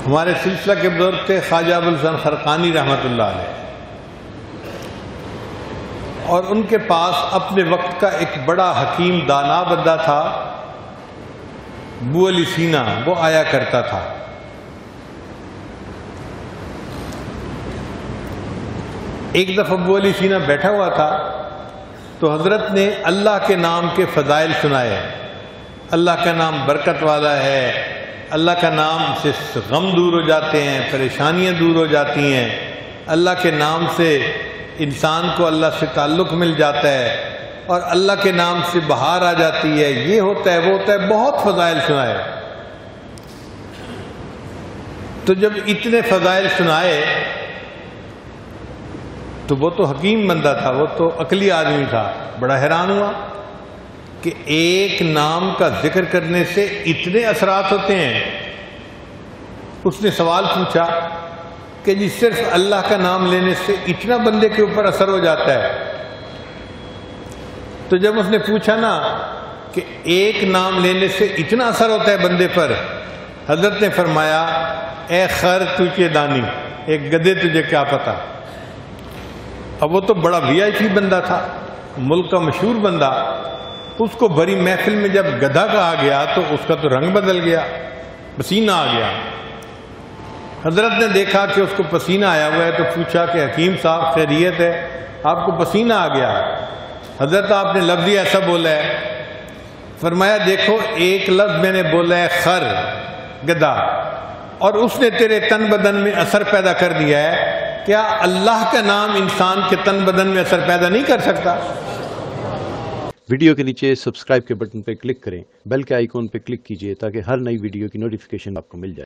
ہمارے سلسلہ کے بزرگ تھے خواجہ ابوالحسن خرقانی رحمۃ اللہ علیہ، اور ان کے پاس اپنے وقت کا ایک بڑا حکیم دانا بندہ تھا، ابو علی سینا، وہ آیا کرتا تھا۔ ایک دفعہ ابو علی سینا بیٹھا ہوا تھا تو حضرت نے اللہ کے نام کے فضائل سنائے۔ اللہ کا نام برکت والا ہے، اللہ کا نام سے غم دور ہو جاتے ہیں، پریشانیاں دور ہو جاتی ہیں، اللہ کے نام سے انسان کو اللہ سے تعلق مل جاتا ہے، اور اللہ کے نام سے بہار آ جاتی ہے، یہ ہوتا ہے وہ ہوتا ہے، بہت فضائل سنائے۔ تو جب اتنے فضائل سنائے تو وہ تو حکیم بندہ تھا، وہ تو عقلی آدمی تھا، بڑا حیران ہوا کہ ایک نام کا ذکر کرنے سے اتنے اثرات ہوتے ہیں۔ اس نے سوال پوچھا کہ جی صرف اللہ کا نام لینے سے اتنا بندے کے اوپر اثر ہو جاتا ہے؟ تو جب اس نے پوچھا نا کہ ایک نام لینے سے اتنا اثر ہوتا ہے بندے پر، حضرت نے فرمایا اے خر تجھے دانی، ایک گدھے تجھے کیا پتا۔ اب وہ تو بڑا وی آئی پی بندہ تھا، ملک کا مشہور بندہ، اس کو بڑی محفل میں جب گدھا کہا گیا تو اس کا تو رنگ بدل گیا، پسینہ آ گیا۔ حضرت نے دیکھا کہ اس کو پسینہ آیا ہوا ہے تو پوچھا کہ حکیم صاحب خیریت ہے، آپ کو پسینہ آ گیا؟ حضرت آپ نے لفظ ایسا بولا ہے؟ فرمایا دیکھو ایک لفظ میں نے بولا ہے خر، گدھا، اور اس نے تیرے تن بدن میں اثر پیدا کر دیا ہے، کیا اللہ کا نام انسان کے تن بدن میں اثر پیدا نہیں کر سکتا؟ ویڈیو کے نیچے سبسکرائب کے بٹن پہ کلک کریں، بیل کے آئیکن پہ کلک کیجئے تاکہ ہر نئی ویڈیو کی نوٹیفیکیشن آپ کو مل جائے۔